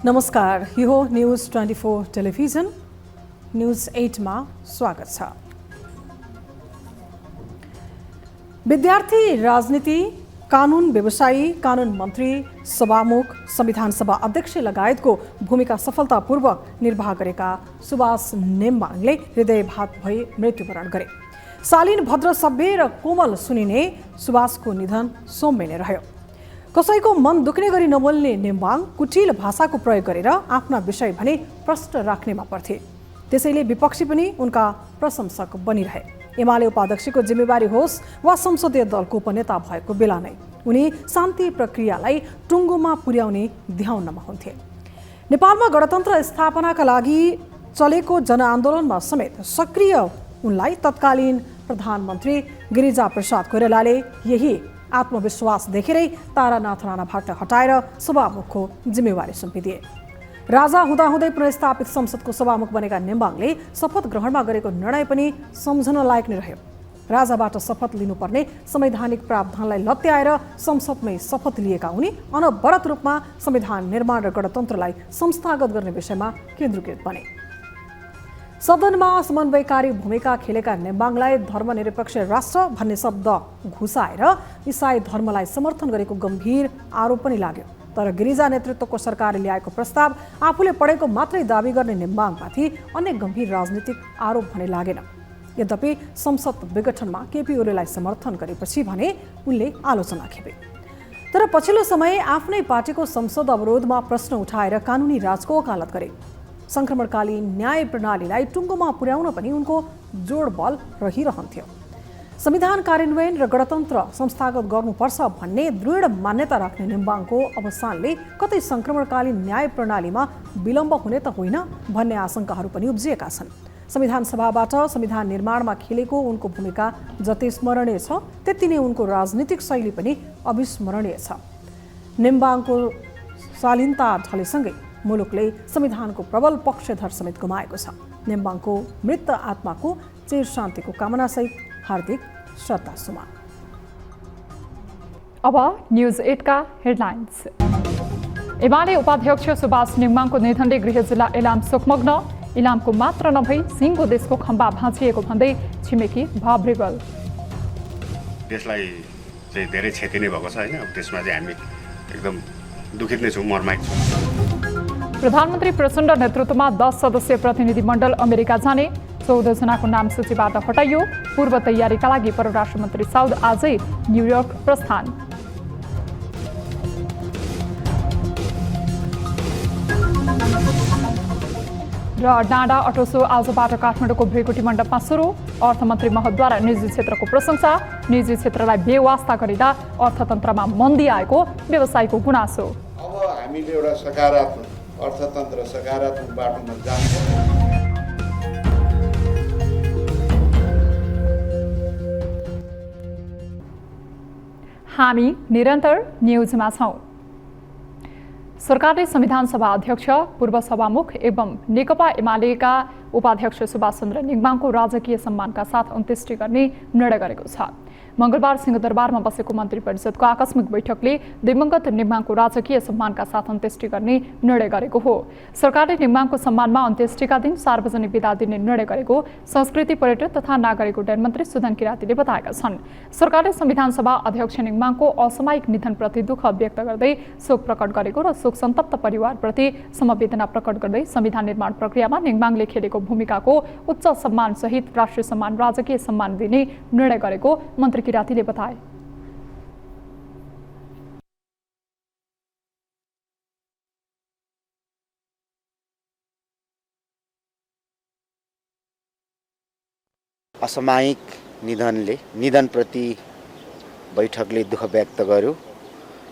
नमस्कार, यो news 24 television news 8 मा स्वागत छ। विद्यार्थी राजनीति, कानुन व्यवसायी, कानुन मन्त्री, सभामुख, संविधान सभा अध्यक्ष लगायतको भूमिका सफलतापूर्वक निर्वाह गरेका सुभाष नेम्बाङले हृदयघात भई मृत्युवरण गरे। शालीन, भद्र, सभ्य र कोमल सुनिने सुभाषको निधन सौम्य नै रह्यो। कसैको मन दुख्ने गरी नबोल्ने नेम्बाङ कुटिल भाषाको प्रयोग गरेर आफ्ना विषय भने प्रश्न राख्नेमा पर्थे। त्यसैले विपक्षी पनि उनका प्रशंसक बनिरहे। एमाले उपाध्यक्षको जिम्मेवारी होस् वा संसदीय दलको उपनेता भएको बेला नै उनी शान्ति प्रक्रियालाई टुङ्गोमा पुर्याउने ध्याउनमा हुन्थे। नेपालमा गणतन्त्र स्थापनाका लागि चलेको जनआन्दोलनमा समेत सक्रिय उनलाई तत्कालीन प्रधानमन्त्री गिरिजाप्रसाद कोइरालाले यही आत्मविश्वास देखेरै तारानाथ राणाबाट हटाएर सभामुखको जिम्मेवारी सुम्पिदिए। राजा हुँदाहुँदै पुनर्स्थापित संसदको सभामुख बनेका नेम्बाङले शपथ ग्रहणमा गरेको निर्णय पनि सम्झन लायक नै रह्यो। राजाबाट शपथ लिनुपर्ने संवैधानिक प्रावधानलाई लत्याएर संसदमै शपथ लिएका उनी अनवरत रूपमा संविधान निर्माण र गणतन्त्रलाई संस्थागत गर्ने विषयमा केन्द्रीकृत बने। सदनमा समन्वयकारी भूमिका खेलेका नेम्बाङलाई धर्मनिरपेक्ष राष्ट्र भन्ने शब्द घुसाएर इसाई धर्मलाई समर्थन गरेको गम्भीर आरोप पनि लाग्यो। तर गिरिजा नेतृत्वको सरकारले ल्याएको प्रस्ताव आफूले पढेको मात्रै दाबी गर्ने नेम्बाङमाथि अन्य गम्भीर राजनीतिक आरोप भने लागेन। यद्यपि संसद विघटनमा केपी ओलीलाई समर्थन गरेपछि भने उनले आलोचना खेपे। तर पछिल्लो समय आफ्नै पार्टीको संसद अवरोधमा प्रश्न उठाएर कानुनी राजको वकालत गरे। संक्रमणकालीन न्याय प्रणालीलाई टुङ्गोमा पुर्याउन पनि उनको जोड बल रहिरहन्थ्यो। संविधान कार्यान्वयन र गणतन्त्र संस्थागत गर्नुपर्छ भन्ने दृढ मान्यता राख्ने नेम्बाङको अवसानले कतै संक्रमणकालीन न्याय प्रणालीमा विलम्ब हुने त होइन भन्ने आशंकाहरू पनि उब्जिएका छन्। संविधान सभाबाट संविधान निर्माणमा खेलेको उनको भूमिका जति स्मरणीय छ त्यति नै उनको राजनीतिक शैली पनि अविस्मरणीय छ। नेम्बाङको शालीनता ढलेसँगै मुलुकले संविधानको प्रबल पक्षधर समेत गुमाएको छ। नेम्बाङको मृत आत्माको चिर शान्तिको कामनासहित हार्दिक श्रद्धा सुमन। अब न्यूज 8 का हेडलाइन्स। एमाले उपाध्यक्ष सुभाष नेम्बाङको निधनले गृह जिल्ला इलाम शोकमग्न। इलामको मात्र नभई सिंहको देशको खम्बा भाँचिएको भन्दै छिमेकी भावरिगल। देशलाई चाहिँ धेरै क्षति नै भएको छ हैन। त्यसमा चाहिँ हामी एकदम दुखित नै छौं, मर्माहित छौं। प्रधानमन्त्री प्रचण्ड नेतृत्वमा 10 सदस्यीय प्रतिनिधि मण्डल अमेरिका जाने। 14 जनाको नाम सूचीबाट हटाइयो। पूर्व तयारीका लागि परराष्ट्र मन्त्री साउद आजै न्युयोर्क प्रस्थान। र डाँडा अटोसो आजबाट काठमाडौँको भ्रिकुटी मण्डपमा सुरु। अर्थमन्त्री महतद्वारा निजी क्षेत्रको प्रशंसा। निजी क्षेत्रलाई बेवास्ता गरिँदा अर्थतन्त्रमा मन्दी आएको व्यवसायीको गुनासो। अब हामीले एउटा सकारात्मक अर्थतन्त्र सकारात्मक बाटोमा जान्छ। हामी निरन्तर न्युजमा छौं। सरकारले संविधान सभा अध्यक्ष, पूर्व सभामुख एवं नेकपा एमालेका उपाध्यक्ष सुभाष चन्द्र नेम्बाङको राजकीय सम्मानका साथ अन्त्येष्टि गर्ने निर्णय गरेको छ। मंगलबार सिंहदरबारमा बसेको मन्त्री परिषदको आकस्मिक बैठकले दिवंगत नेम्बाङको राजकीय सम्मानका साथ अन्त्येष्टि गर्ने निर्णय गरेको हो। सरकारले नेम्बाङको सम्मानमा अन्त्येष्टिका दिन सार्वजनिक विदा दिने निर्णय गरेको संस्कृति, पर्यटन तथा नागरिक उड्डयन मन्त्री सुदन किरातीले बताएका छन्। सरकारले संविधान सभा अध्यक्ष नेम्बाङको असामयिक निधनप्रति दुःख व्यक्त गर्दै शोक प्रकट गरेको र शोक सन्तप्त परिवारप्रति समवेदना प्रकट गर्दै संविधान निर्माण प्रक्रियामा नेम्बाङले खेलेको भूमिकाको उच्च सम्मान सहित राष्ट्रिय सम्मान, राजकीय सम्मान दिने निर्णय गरेको मन्त्री किरातीले बताए। असामयिक निधनप्रति बैठकले दुःख व्यक्त गर्यो,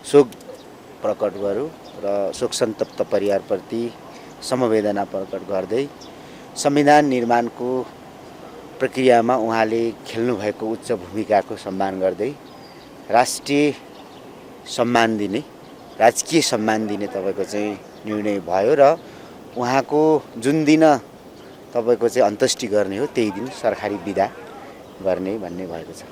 शोक प्रकट गरौँ र शोक सन्तप्त परिवारप्रति समवेदना प्रकट गर्दै संविधान निर्माणको प्रक्रियामा उहाँले खेल्नुभएको उच्च भूमिकाको सम्मान गर्दै राष्ट्रिय सम्मान दिने राजकीय सम्मान दिने तपाईँको चाहिँ निर्णय भयो र उहाँको जुन दिन तपाईँको चाहिँ अन्त्येष्टि गर्ने हो त्यही दिन सरकारी बिदा गर्ने भन्ने भएको छ।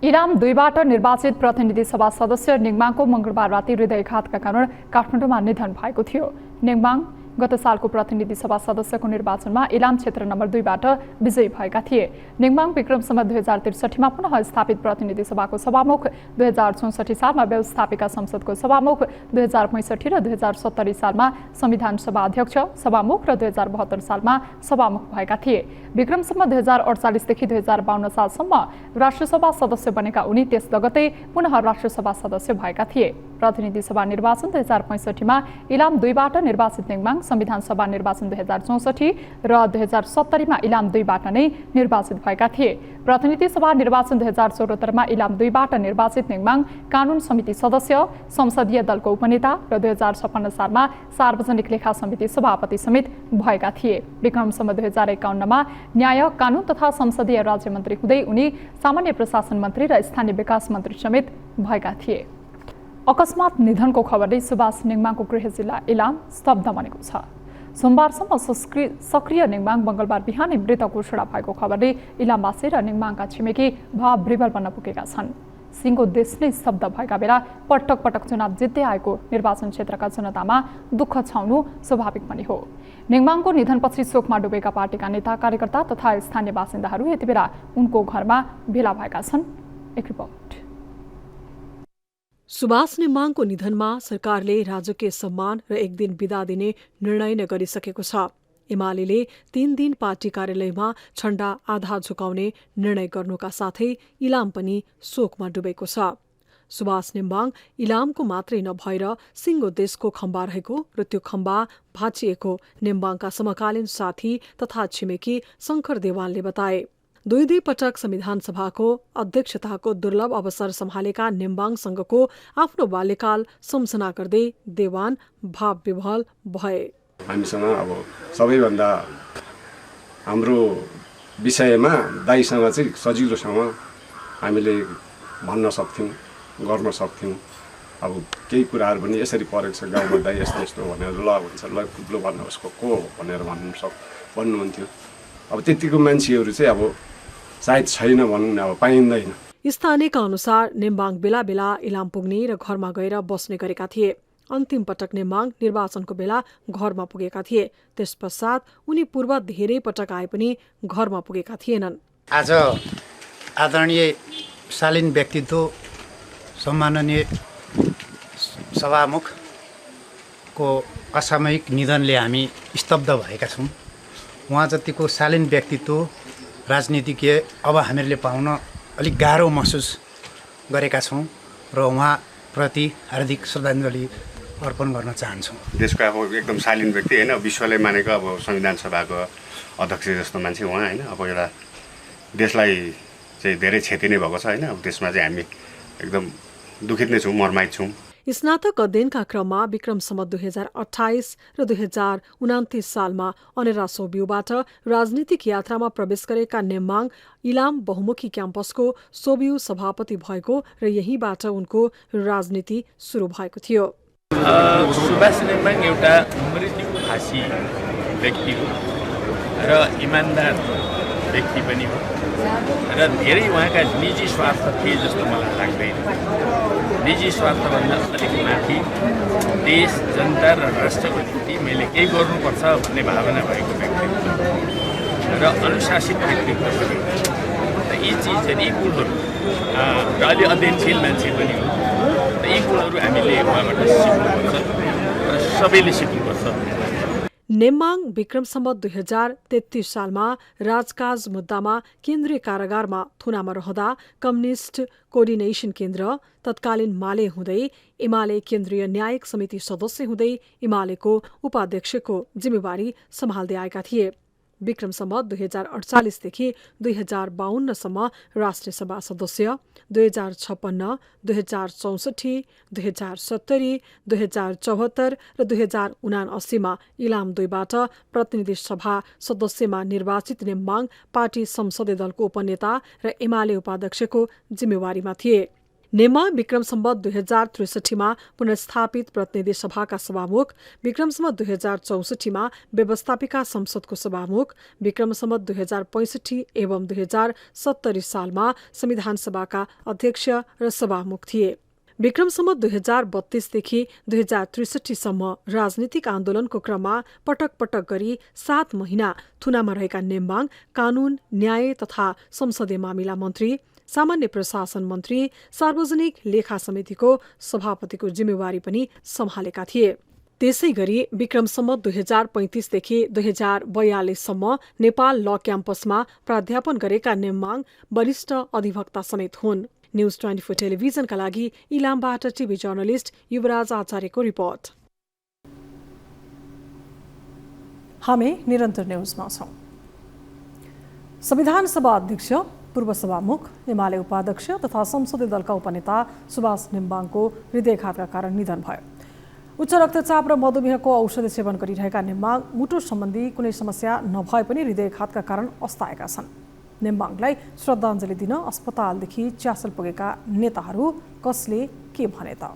इलाम 2बाट निर्वाचित प्रतिनिधि सभा सदस्य नेङमाङको मंगलबार राति हृदयघातका कारण काठमाडौँमा निधन भएको थियो। नेङमाङ गत सालको प्रतिनिधि सभा सदस्यको निर्वाचनमा इलाम क्षेत्र नम्बर 2बाट विजयी भएका थिए। नेङमाङ विक्रम सम्वत 2063मा पुनः स्थापित प्रतिनिधि सभाको सभामुख, 2064 सालमा व्यवस्थापिका संसदको सभामुख, 2065 र 2070 सालमा संविधान सभा अध्यक्ष, सभामुख र 2072 सालमा सभामुख भएका थिए। विक्रम सम्वत 2048 देखि 2052 सालसम्म राष्ट्रसभा सदस्य बनेका उनी त्यस लगतै पुनः राष्ट्रसभा सदस्य भएका थिए। प्रतिनिधि सभा निर्वाचन 2065मा इलाम 2बाट निर्वाचित नेङमाङ संविधान सभा निर्वाचन 2064 र 2070मा इलाम 2बाट नै निर्वाचित भएका थिए। प्रतिनिधि सभा निर्वाचन 2074मा इलाम 2बाट निर्वाचित नेङमाङ कानुन समिति सदस्य, संसदीय दलको उपनेता र 2056 सालमा सार्वजनिक लेखा समिति सभापति समेत भएका थिए। विक्रम सम्वत 2051मा न्याय, कानुन तथा संसदीय राज्य मन्त्री हुँदै उनी सामान्य प्रशासन मन्त्री र स्थानीय विकास मन्त्री समेत भएका थिए। अकस्मात निधनको खबरले सुभाष नेङमाङको गृह जिल्ला इलाम स्तब्ध बनेको छ। सोमबारसम्म सक्रिय नेङमाङ मंगलबार बिहानै मृत घोषणा भएको खबरले इलामवासी र नेङमाङका छिमेकी भाव विभल बन्न पुगेका छन्। सिंहको देश नै स्तब्ध भएका बेला पटक पटक चुनाव जित्दै आएको निर्वाचन क्षेत्रका जनतामा दुःख छाउनु स्वाभाविक पनि हो। नेङमाङको निधनपछि शोकमा डुबेका पार्टीका नेता, कार्यकर्ता तथा स्थानीय बासिन्दाहरू यति बेला उनको घरमा भेला भएका छन्। एक रिपोर्ट। सुभाष नेङमाङको निधनमा सरकारले राजकीय सम्मान र एक दिन बिदा दिने निर्णय नै गरिसकेको छ। एमाले 3 दिन पार्टी कार्यालयमा झण्डा आधा झुकाउने निर्णय गर्नुका साथै इलाम पनि शोकमा डुबेको छ। सुभाष नेङमाङ इलामको मात्रै नभएर सिङ्गो देशको खम्बा रहेको र त्यो खम्बा भाँचिएको नेङमाङका समकालीन साथी तथा छिमेकी शङ्कर देवानले बताए। 2 पटक संविधान सभाको अध्यक्षताको दुर्लभ अवसर सम्हालेका नेङमाङसँगको आफ्नो बाल्यकाल सम्झना गर्दै देवान भाव विभल भए। हामीसँग अब सबैभन्दा हाम्रो विषयमा दाइसँग चाहिँ सजिलोसँग हामीले भन्न सक्थ्यौँ, गर्न सक्थ्यौँ। अब केही कुराहरू पनि यसरी परेको छ गाउँमा दाइ यस्तो यस्तो भनेर ल हुन्छ ल कुद्लो भन्नुहोस् को भनेर भन्नुहुन्थ्यो। अब त्यतिको मान्छेहरू चाहिँ अब सायद छैन भन्नु अब पाइँदैन। स्थानीयका अनुसार नेङमाङ बेला बेला इलाम पुग्ने र घरमा गएर बस्ने गरेका थिए। अन्तिम पटक नेङमाङ निर्वाचनको बेला घरमा पुगेका थिए। त्यस पश्चात उनी पूर्व धेरै पटक आए पनि घरमा पुगेका थिएनन्। आज आदरणीय शालीन व्यक्तित्व सम्माननीय सभामुखको असामयिक निधनले हामी स्तब्ध भएका छौँ। उहाँ जतिको शालीन व्यक्तित्व राजनीतिज्ञ अब हामीहरूले पाउन अलिक गाह्रो महसुस गरेका छौँ र उहाँप्रति हार्दिक श्रद्धाञ्जली अर्पण गर्न चाहन्छौँ। देशको अब एकदम शालीन व्यक्ति होइन, विश्वले मानेको अब संविधान सभाको अध्यक्ष जस्तो मान्छे उहाँ होइन। अब एउटा देशलाई चाहिँ धेरै क्षति नै भएको छ होइन। अब त्यसमा चाहिँ हामी एकदम दुखित नै छौँ, मर्माहित छौँ। स्नातक अध्ययनका क्रममा विक्रम सम्वत 2028 र 2029 सालमा अनेरा सोबियुबाट राजनीतिक यात्रामा प्रवेश गरेका नेङमाङ इलाम बहुमुखी क्याम्पसको सोबियु सभापति भएको र यहीँबाट उनको राजनीति सुरु भएको थियो। सुभाष नेङमाङ एउटा मृत्युभाषी व्यक्ति हो र इमान्दार व्यक्ति पनि हो र धेरै उहाँका निजी स्वार्थ थिए जस्तो मलाई लाग्दैन। निजी स्वार्थभन्दा अलिक माथि देश, जनता र राष्ट्रको निम्ति मैले केही गर्नुपर्छ भन्ने भावना भएको व्यक्तित्व र अनुशासित व्यक्तित्व पनि हो। यी चिजहरू, यी गुणहरू र अलि अध्ययनशील मान्छे पनि हो। यी गुणहरू हामीले उहाँबाट सिक्नुपर्छ र सबैले सिक्नुपर्छ। नेङमाङ विक्रम सम्वत 2033 सालमा राजकाज मुद्दामा केन्द्रीय कारागारमा थुनामा रहँदा कम्युनिस्ट कोर्डिनेसन केन्द्र तत्कालीन माले हुँदै एमाले केन्द्रीय न्यायिक समिति सदस्य हुँदै एमालेको उपाध्यक्षको जिम्मेवारी सम्हाल्दै आएका थिए। विक्रम सम्वत 2048 देखि 2052 सम्म राष्ट्रिय सभा सदस्य, 2056, 2064, 2070, 2074 र 2079 मा इलाम 2 बाट प्रतिनिधि सभा सदस्यमा निर्वाचित नेम्बाङ पार्टी संसदीय दलको उपनेता र एमाले उपाध्यक्षको जिम्मेवारीमा थिए। नेम्बाङ विक्रम सम्वत 2063 मा पुनर्स्थापित प्रतिनिधि सभाका सभामुख, विक्रम सम्वत 2064 मा व्यवस्थापिका संसदको सभामुख, विक्रम सम्वत 2065 एवं 2070 सालमा संविधान सभाका अध्यक्ष र सभामुख थिए। विक्रम सम्वत 2032 देखि 2063 सम्म राजनीतिक आन्दोलनको क्रममा पटक पटक गरी 7 महिना थुनामा रहेका नेम्बाङ कानून, न्याय तथा संसदीय मामिला मन्त्री, सामान्य प्रशासन मन्त्री, सार्वजनिक लेखा समितिको सभापतिको जिम्मेवारी पनि सम्हालेका थिए। त्यसै गरी विक्रम सम्वत 2035 देखि 2042 सम्म नेपाल ल क्याम्पसमा प्राध्यापन गरेका नेम्बाङ वरिष्ठ अधिवक्ता समेत हुन्। न्यूज 24 टेलिभिजनका लागि इलामबाट टिभी जर्नलिस्ट युवराज आचार्यको रिपोर्ट। हामी निरन्तर न्यूजमा छौं। संविधान सभा अध्यक्ष, पूर्व सभामुख, एमाले उपाध्यक्ष तथा संसदीय दलका उपनेता सुभाष नेम्बाङको हृदयघातका कारण निधन भयो। उच्च रक्तचाप र मधुमेहको औषधि सेवन गरिरहेका नेम्बाङ मुटु सम्बन्धी कुनै समस्या नभए पनि हृदयघातका कारण अस्ताएका छन्। नेम्बाङलाई श्रद्धाञ्जली दिन अस्पतालदेखि च्यासल पुगेका नेताहरू कसले के भने त?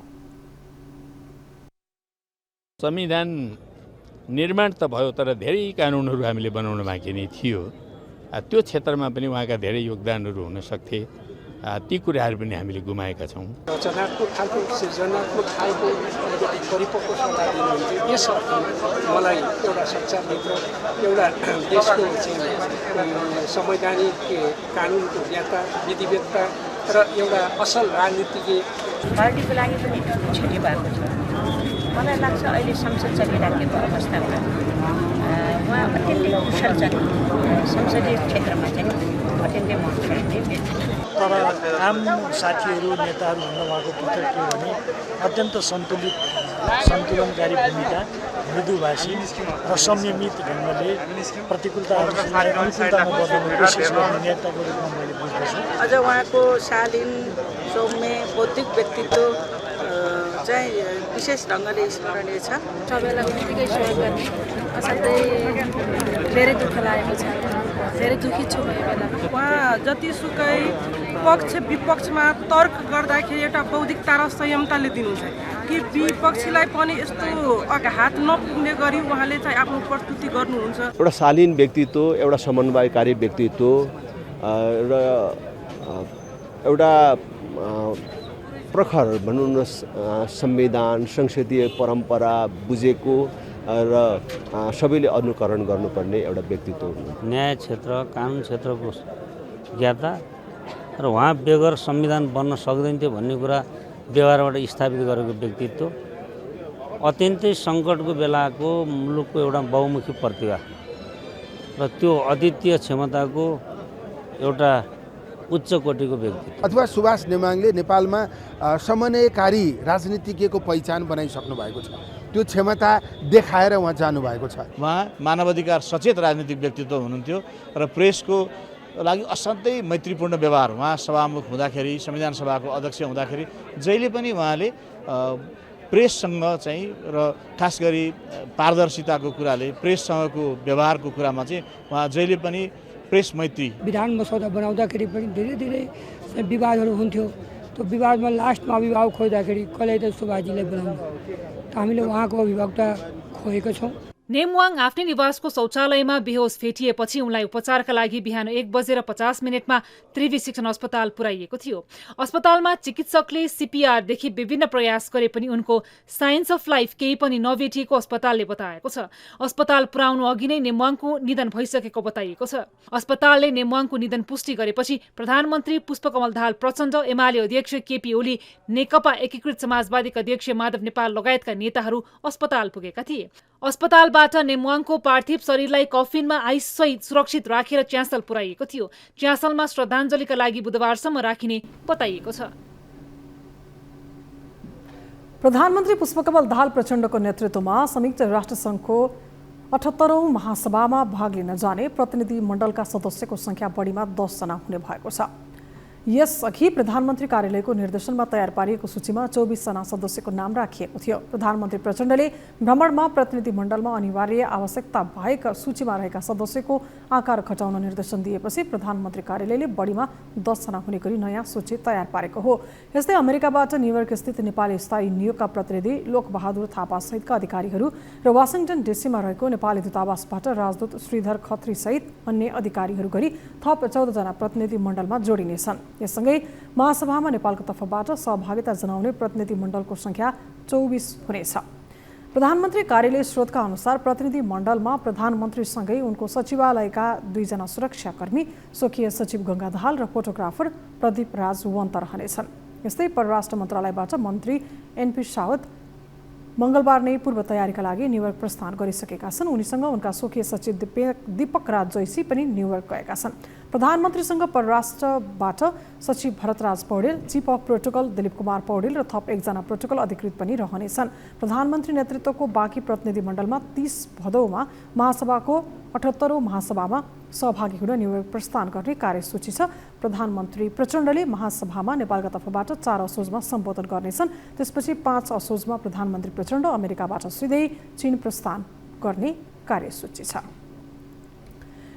संविधान निर्माण त भयो, तर धेरै कानुनहरू हामीले बनाउन बाँकी नै थियो। त्यो क्षेत्रमा पनि उहाँका धेरै योगदानहरू हुन सक्थे। ती कुराहरू पनि हामीले गुमाएका छौँ। रचनात्मक खालको सृजनात्मक खालको परिपक्व सल्लाह दिनुहुन्छ। यस अर्थमा मलाई एउटा सच्चा मित्र, एउटा देशको संवैधानिक कानुनको ज्ञाता, विधिवेत्ता र एउटा असल राजनीतिज्ञ पार्टीको लागि पनि छुट्टी भएको छ। मलाई लाग्छ अहिले संसद चलिराखेको अवस्थामा उहाँ अत्यन्तै कुशल छन्। संसदीय क्षेत्रमा चाहिँ अत्यन्तै महत्त्वपूर्ण। तर आम साथीहरू, नेताहरू भन्दा उहाँको पुस्तक के भने अत्यन्त सन्तुलनकारी भूमिका, मृदुभाषी र संयमित ढङ्गले प्रतिकूलताहरूलाई अनुकूलतामा बदल्ने कोसिस गर्ने नेताको रूपमा मैले बुझ्दछु। अझ उहाँको शालीन, सौम्य, बौद्धिक व्यक्तित्व चाहिँ विशेष ढङ्गले स्मरणीय छ। सबैलाई उत्तिकै सहयोग गर्ने, असाध्यै धेरै दुःख लागेको छ, धेरै दुःखी छु म यो बेलामा। उहाँ जतिसुकै पक्ष विपक्षमा तर्क गर्दाखेरि एउटा बौद्धिकता र संयमताले दिनुहुन्छ कि विपक्षीलाई पनि यस्तो आघात नपुग्ने गरी उहाँले चाहिँ आफ्नो प्रस्तुति गर्नुहुन्छ। एउटा शालीन व्यक्तित्व, एउटा समन्वयकारी व्यक्तित्व र एउटा प्रखर भनौँ न संविधान, संसदीय परम्परा बुझेको र सबैले अनुकरण गर्नुपर्ने एउटा व्यक्तित्व हुनु। न्याय क्षेत्र, कानुन क्षेत्रको ज्ञाता र उहाँ बेगर संविधान बन्न सक्दैन थियो भन्ने कुरा व्यवहारबाट स्थापित गरेको व्यक्तित्व, अत्यन्तै सङ्कटको बेलाको मुलुकको एउटा बहुमुखी प्रतिभा र त्यो अद्वितीय क्षमताको एउटा उच्च कोटिको व्यक्तित्व। अथवा सुभाष नेम्बाङले नेपालमा समन्वयकारी राजनीतिज्ञको पहिचान बनाइसक्नु भएको छ। त्यो क्षमता देखाएर उहाँ जानुभएको छ। उहाँ मानवाधिकार सचेत राजनीतिक व्यक्तित्व हुनुहुन्थ्यो र प्रेसको लागि असाध्यै मैत्रीपूर्ण व्यवहार। उहाँ सभामुख हुँदाखेरि, संविधान सभाको अध्यक्ष हुँदाखेरि जहिले पनि उहाँले प्रेससँग चाहिँ र खास गरी पारदर्शिताको कुराले, प्रेससँगको व्यवहारको कुरामा चाहिँ उहाँ जहिले पनि प्रेस मैत्री। विधान मसौदा बनाउँदाखेरि पनि धेरै विवादहरू हुन्थ्यो। त्यो विवादमा लास्टमा अभिभावक खोज्दाखेरि कसले त सुभाषजीलाई बनाउनु, हामीले उहाँको अभिभावकता खोजेको छौँ। नेम्बाङ आफ्नै निवासको शौचालयमा बेहोस फेटिएपछि उनलाई उपचारका लागि बिहान 1:50 त्रिवी शिक्षण अस्पताल पुर्याइएको थियो। अस्पतालमा चिकित्सकले सीपीआरदेखि विभिन्न प्रयास गरे पनि उनको साइन्स अफ लाइफ केही पनि नभेटिएको अस्पतालले बताएको छ। अस्पताल पुर्याउनु अघि नै नेम्बाङको निधन भइसकेको बताइएको छ। अस्पतालले नेम्बाङको निधन पुष्टि गरेपछि प्रधानमन्त्री पुष्पकमल दाहाल प्रचण्ड, एमाले अध्यक्ष केपी ओली, नेकपा एकीकृत समाजवादीका अध्यक्ष माधव नेपाल लगायतका नेताहरू अस्पताल पुगेका थिए। अस्पतालबाट नेम्बाङको पार्थिव शरीरलाई कफिनमा आइससहित सुरक्षित राखेर च्यासल पुर्याइएको थियो। च्यासलमा श्रद्धाञ्जलीका लागि बुधबारसम्म राखिने बताइएको छ। प्रधानमन्त्री पुष्पकमल दाहाल प्रचण्डको नेतृत्वमा संयुक्त राष्ट्रसङ्घको 78औं महासभामा भाग लिन जाने प्रतिनिधि मण्डलका सदस्यको संख्या बढीमा 10 जना हुने भएको छ। यसअघि प्रधानमन्त्री कार्यालयको निर्देशनमा तयार पारिएको सूचीमा 24 जना सदस्यको नाम राखिएको थियो। प्रधानमन्त्री प्रचण्डले भ्रमणमा प्रतिनिधि मण्डलमा अनिवार्य आवश्यकता भएका सूचीमा रहेका सदस्यको आकार घटाउन निर्देशन दिएपछि प्रधानमन्त्री कार्यालयले बढीमा 10 जना हुने गरी नयाँ सूची तयार पारेको हो। यस्तै अमेरिकाबाट न्युयोर्क स्थित नेपाली स्थायी नियोगका प्रतिनिधि लोकबहादुर थापा सहितका अधिकारीहरू र वाशिंटन डीसीमा रहेको नेपाली दूतावासबाट राजदूत श्रीधर खत्री सहित अन्य अधिकारीहरू गरी थप 14 जना प्रतिनिधि मण्डलमा जोडिनेछन्। यससँगै महासभामा नेपालको तर्फबाट सहभागिता जनाउने प्रतिनिधि मण्डलको संख्या 24 हुनेछ। प्रधानमन्त्री कार्यालय स्रोतका अनुसार प्रतिनिधि मण्डलमा प्रधानमन्त्रीसँगै उनको सचिवालयका 2 जना सुरक्षाकर्मी, स्वकीय सचिव गंगा दाहाल र फोटोग्राफर प्रदीप राज वन्त रहनेछन्। यस्तै परराष्ट्र मन्त्रालयबाट मन्त्री एनपी सावत मंगलबार नै पूर्व तयारीका लागि न्युयोर्क प्रस्थान गरिसकेका छन्। उनीसँग उनका स्वकीय सचिव दीपक राज जैसी पनि न्युयोर्क गएका छन्। प्रधानमन्त्रीसँग परराष्ट्रबाट सचिव Bharatraj Paudel, chief of protocol Dilip Kumar Paudel र थप 1 जना प्रोटोकल अधिकृत पनि रहनेछन्। प्रधानमन्त्री नेतृत्वको बाँकी प्रतिनिधि मण्डलमा 30 भदौमा महासभाको 78औं महासभामा सहभागी हुन न्युयोर्क प्रस्थान गर्ने कार्यसूची छ। प्रधानमन्त्री प्रचण्डले महासभामा नेपालका तर्फबाट 4 असोजमा सम्बोधन गर्नेछन्। त्यसपछि 5 असोजमा प्रधानमन्त्री प्रचण्ड अमेरिकाबाट सिधै चीन प्रस्थान गर्ने कार्यसूची छ।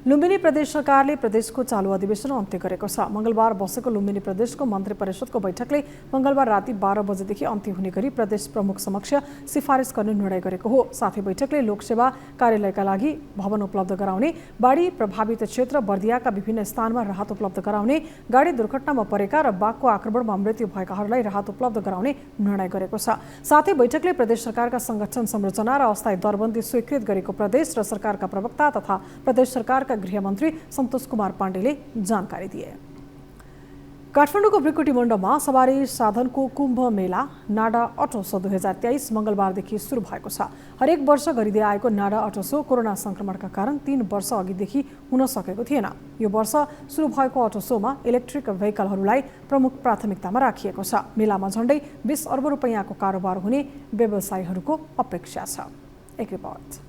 लुम्बिनी प्रदेश सरकारले प्रदेशको चालु अधिवेशन अन्त्य गरेको छ। मंगलबार बसेको लुम्बिनी प्रदेशको मन्त्री परिषदको बैठकले मंगलबार राति 12 बजेदेखि अन्त्य हुने गरी प्रदेश प्रमुख समक्ष सिफारिस गर्ने निर्णय गरेको हो। साथै बैठकले लोकसेवा कार्यालयका लागि भवन उपलब्ध गराउने, बाढी प्रभावित क्षेत्र बर्दियाका विभिन्न स्थानमा राहत उपलब्ध गराउने, गाडी दुर्घटनामा परेका र बाघको आक्रमणमा मृत्यु भएकाहरूलाई राहत उपलब्ध गराउने निर्णय गरेको छ। साथै बैठकले प्रदेश सरकारका संगठन संरचना र अस्थायी दरबन्दी स्वीकृत गरेको प्रदेश र सरकारका प्रवक्ता तथा प्रदेश सरकारका गृहमन्त्री सन्तोष कुमार पाण्डेले जानकारी दिए। काठमाडौँको भृकुटी मण्डपमा सवारी साधनको Kumbh Mela NADA auto so 2023 मंगलबारदेखि सुरु भएको छ। हरेक वर्ष गरिँदै आएको नाडा अटो सो कोरोना संक्रमणका कारण 3 वर्ष अघिदेखि हुन सकेको थिएन। यो वर्ष सुरु भएको अटो सोमा इलेक्ट्रिक भेहिकलहरूलाई प्रमुख प्राथमिकतामा राखिएको छ। मेलामा झण्डै 20 अर्ब रुपैयाँको कारोबार हुने व्यवसायीहरूको अपेक्षा छ। एक रिपोर्ट।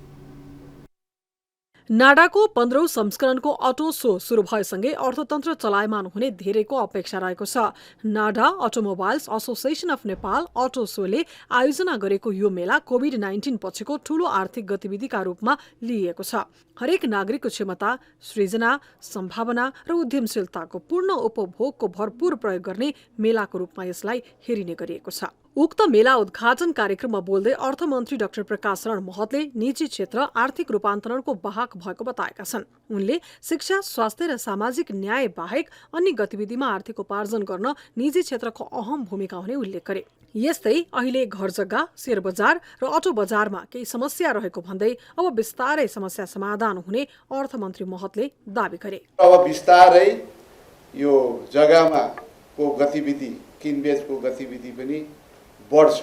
नाडाको 15औं संस्करणको अटो सो सुरु भएसँगै अर्थतन्त्र चलायमान हुने धेरैको अपेक्षा रहेको छ। NADA automobiles association of Nepal auto सोले आयोजना गरेको यो मेला कोभिड-19 पछिको ठूलो आर्थिक गतिविधिका रूपमा लिइएको छ। हरेक नागरिकको क्षमता, सृजना, सम्भावना र उद्यमशीलताको पूर्ण उपभोगको भरपूर प्रयोग गर्ने मेलाको रूपमा यसलाई हेरिने गरिएको छ। उक्त मेला उद्घाटन कार्यक्रममा बोल्दै अर्थमन्त्री डाक्टर प्रकाश शरण महतले निजी क्षेत्र आर्थिक रूपान्तरणको वाहक भएको बताएका छन्। उनले शिक्षा, स्वास्थ्य र सामाजिक न्याय बाहेक अन्य गतिविधिमा आर्थिक उपार्जन गर्न निजी क्षेत्रको अहम भूमिका हुने उल्लेख गरे। यस्तै अहिले घर जग्गा, शेयर बजार र अटो बजारमा केही समस्या रहेको भन्दै अब बिस्तारै समस्या समाधान हुने अर्थमन्त्री महतले दावी गरे। अब बिस्तारै यो जग्गामा को गतिविधि, किनबेचको गतिविधि पनि बढ्छ।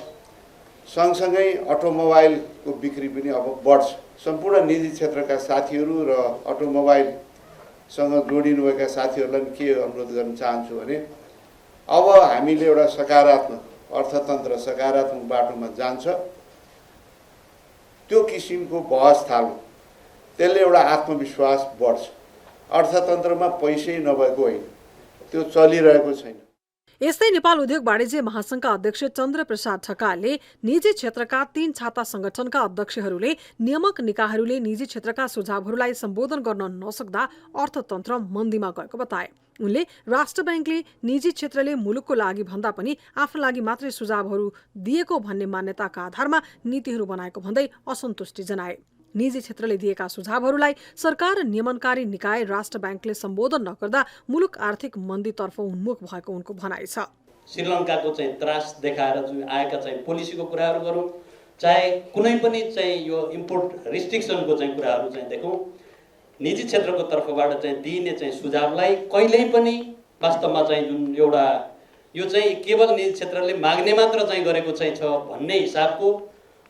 सँगसँगै अटोमोबाइलको बिक्री पनि अब बढ्छ। सम्पूर्ण निजी क्षेत्रका साथीहरू र अटोमोबाइलसँग जोडिनुभएका साथीहरूलाई के अनुरोध गर्न चाहन्छु भने अब हामीले एउटा सकारात्मक अर्थतन्त्र सकारात्मक बाटोमा जान्छ। त्यो किसिमको बहस थाल्नु, त्यसले एउटा आत्मविश्वास बढ्छ। अर्थतन्त्रमा पैसै नभएको होइन, त्यो चलिरहेको छैन। यस्तै नेपाल उद्योग वाणिज्य महासंघका अध्यक्ष चन्द्र प्रसाद ठकालले निजी क्षेत्रका 3 छाता संगठनका अध्यक्षहरूले नियामक निकायहरूले निजी क्षेत्रका सुझावहरूलाई सम्बोधन गर्न नसक्दा अर्थतन्त्र मन्दीमा गएको बताए। उनले राष्ट्र बैंकले निजी क्षेत्रले मुलुकको लागि भन्दा पनि आफ्नो लागि मात्रै सुझावहरू दिएको भन्ने मान्यताका आधारमा नीतिहरू बनाएको भन्दै असन्तुष्टि जनाए। निजी क्षेत्रले दिएका सुझावहरूलाई सरकार र नियमनकारी निकाय राष्ट्र बैंकले सम्बोधन नगर्दा मुलुक आर्थिक मन्दीतर्फ उन्मुख भएको उनको भनाइ छ। श्रीलङ्काको चाहिँ त्रास देखाएर जुन आएका चाहिँ पोलिसीको कुराहरू गरौँ, चाहे कुनै पनि चाहिँ यो इम्पोर्ट रिस्ट्रिक्सनको चाहिँ कुराहरू चाहिँ देखौँ, निजी क्षेत्रको तर्फबाट चाहिँ दिइने चाहिँ सुझावलाई कहिल्यै पनि वास्तवमा चाहिँ जुन एउटा यो चाहिँ केवल निजी क्षेत्रले माग्ने मात्र चाहिँ गरेको चाहिँ छ भन्ने हिसाबको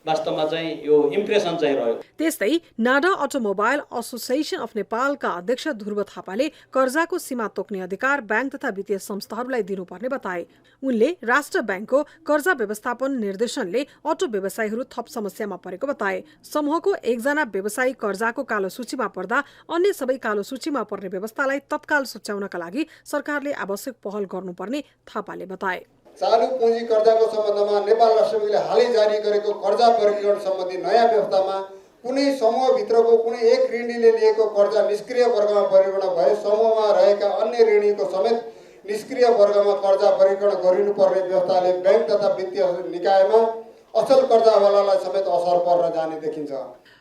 वास्तवमा चाहिँ यो इम्प्रेसन चाहिँ रह्यो। त्यस्तै नाडा अटोमोबाइल एसोसिएसन अफ नेपालका अध्यक्ष ध्रुव थापाले कर्जाको सीमा तोक्ने अधिकार बैंक तथा वित्तीय संस्थाहरूलाई दिनुपर्ने बताए। उनले राष्ट्र बैंकको कर्जा व्यवस्थापन निर्देशनले अटो व्यवसायीहरू थप समस्यामा परेको बताए। समूहको एकजना व्यवसायी कर्जाको कालो सूचीमा पर्दा अन्य सबै कालो सूचीमा पर्ने व्यवस्थालाई तत्काल सुच्याउनका लागि सरकारले आवश्यक पहल गर्नुपर्ने थापाले बताए। चालू पुँजी कर्जाको सम्बन्धमा नेपाल राष्ट्र बैङ्कले हालै जारी गरेको कर्जा वर्गीकरण सम्बन्धी नयाँ व्यवस्थामा कुनै समूहभित्रको कुनै एक ऋणीले लिएको कर्जा निष्क्रिय वर्गमा वर्गीकरण भए समूहमा रहेका अन्य ऋणीको समेत निष्क्रिय वर्गमा कर्जा वर्गीकरण गरिनुपर्ने व्यवस्थाले बैंक तथा वित्तीय निकायमा असल कर्जावालालाई समेत असर पर्न जाने देखिन्छ।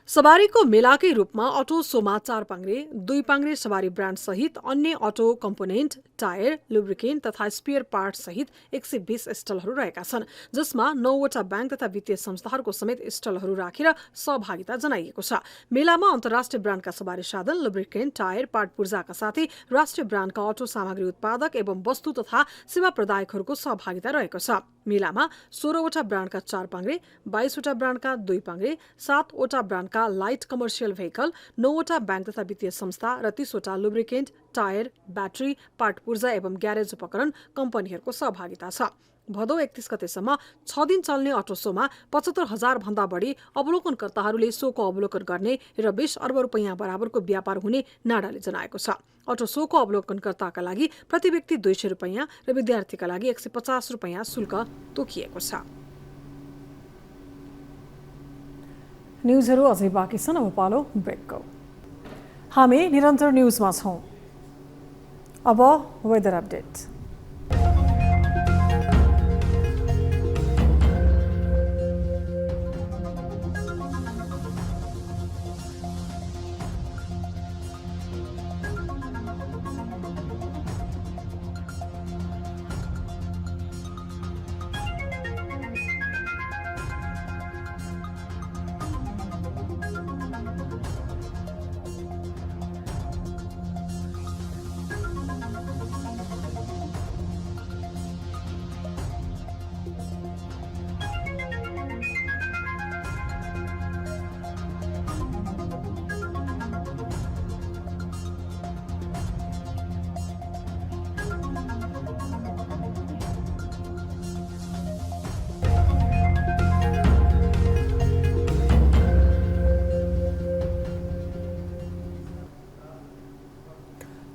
सवारीको मेलाकै रूपमा अटो सोमा 4 पाङ्ग्रे 2 पाङ्ग्रे सवारी ब्रान्ड सहित अन्य अटो कम्पोनेन्ट, टायर, लुब्रिकेन्ट तथा स्पेयर पार्ट सहित 120 स्टलहरू रहेका छन्, जसमा 9वटा बैंक तथा वित्तीय संस्थाहरूको समेत स्टलहरू राखेर सहभागिता जनाइएको छ। मेलामा अन्तर्राष्ट्रिय ब्रान्डका सवारी साधन, लुब्रिकेन्ट, टायर, पार्ट पूर्जाका साथै राष्ट्रिय ब्रान्डका अटो सामग्री उत्पादक एवं वस्तु तथा सेवा प्रदायकहरूको सहभागिता रहेको छ। मेलामा 16वटा ब्रान्डका 4 पाङ्ग्रे, 22वटा ब्रान्डका 2 पाङ्ग्रे, 7वटा ब्रान्डका लाइट कमर्सियल भेहिकल, 9वटा बैंक तथा वित्तीय संस्था र 30वटा लुब्रिकेन्ट, टायर, ब्याट्री, पार्ट पूर्जा एवं ग्यारेज उपकरण कम्पनीहरूको सहभागिता छ। भदौ 31 गतेसम्म 6 दिन चल्ने अटो सोमा 75,000 भन्दा बढी अवलोकनकर्ताहरूले सोको अवलोकन गर्ने र 20 अर्ब रुपैयाँ बराबरको व्यापार हुने नाडाले जनाएको छ। अटो सोको अवलोकनकर्ताका लागि प्रति व्यक्ति 200 रुपैयाँ र विद्यार्थीका लागि 150 रुपैयाँ शुल्क तोकिएको छ। न्युजहरू अझै बाँकी छन्, अब पालो ब्रेकको। हामी निरन्तर न्युजमा छौँ। अब वेदर अपडेट।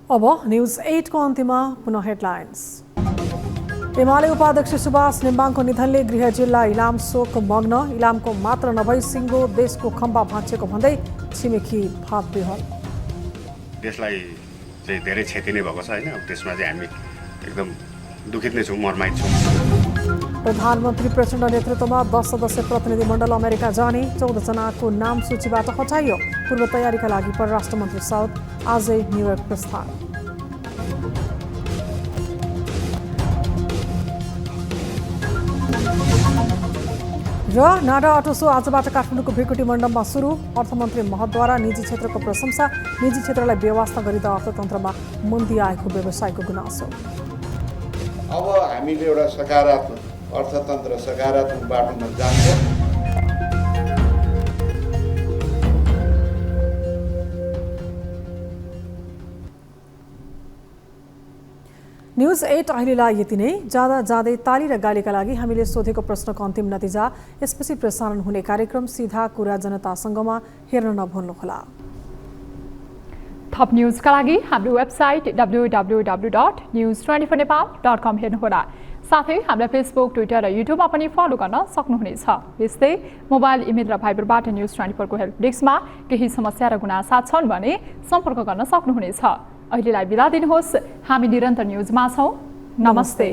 अब न्यूज 8 को अन्त्यमा पुनः हेडलाइन्स। एमाले उपाध्यक्ष सुभाष नेम्बाङको निधनले गृह जिल्ला इलाम शोक मग्न। इलामको मात्र नभई सिङ्गो देशको खम्बा भाँचेको भन्दै छिमेकी भाव विह्वल। देशलाई चाहिँ धेरै क्षति नै भएको छ हैन, अब त्यसमा चाहिँ हामी एकदम दुखित नै छौँ, मर्माहित छौँ। प्रधानमन्त्री प्रचण्ड नेतृत्वमा 10 सदस्य प्रतिनिधिमण्डल अमेरिका जाने, 14 जनाको नाम सूचीबाट हटाइयो। पूर्व तयारीका लागि परराष्ट्र मन्त्री साउद आजै न्युयोर्क प्रस्थान। र नाडा अटो सो आजबाट काठमाडौँको भ्रिकुटी मण्डपमा सुरु। अर्थमन्त्री महतद्वारा निजी क्षेत्रको प्रशंसा, निजी क्षेत्रलाई बेवास्ता गरिँदा अर्थतन्त्रमा मन्दी आएको व्यवसायको गुनासो। अब हामीले एउटा सकारात्मक अर्थतन्त्र सकारात्मक बाटोमा जान्छ। न्युज 8 अहिलेलाई यति नै। जाँदा जाँदै ताली र गालीका लागि हामीले सोधेको प्रश्नको अन्तिम नतिजा, यसपछि प्रसारण हुने कार्यक्रम सीधा कुरा जनतासँगमा हेर्न नभुल्नुहोला। थप न्युजका लागि हाम्रो वेबसाइट www.news24nepal.com हेर्नुहोला। साथै हामीलाई फेसबुक, ट्विटर र युट्युबमा पनि फलो गर्न सक्नुहुनेछ। यस्तै मोबाइल, इमेल र भाइबरबाट न्युज 24 को हेल्प डेस्कमा केही समस्या र गुनासा छन् भने सम्पर्क गर्न सक्नुहुनेछ। अहिलेलाई बिदा दिनुहोस्। हामी निरन्तर न्युजमा छौँ। नमस्ते।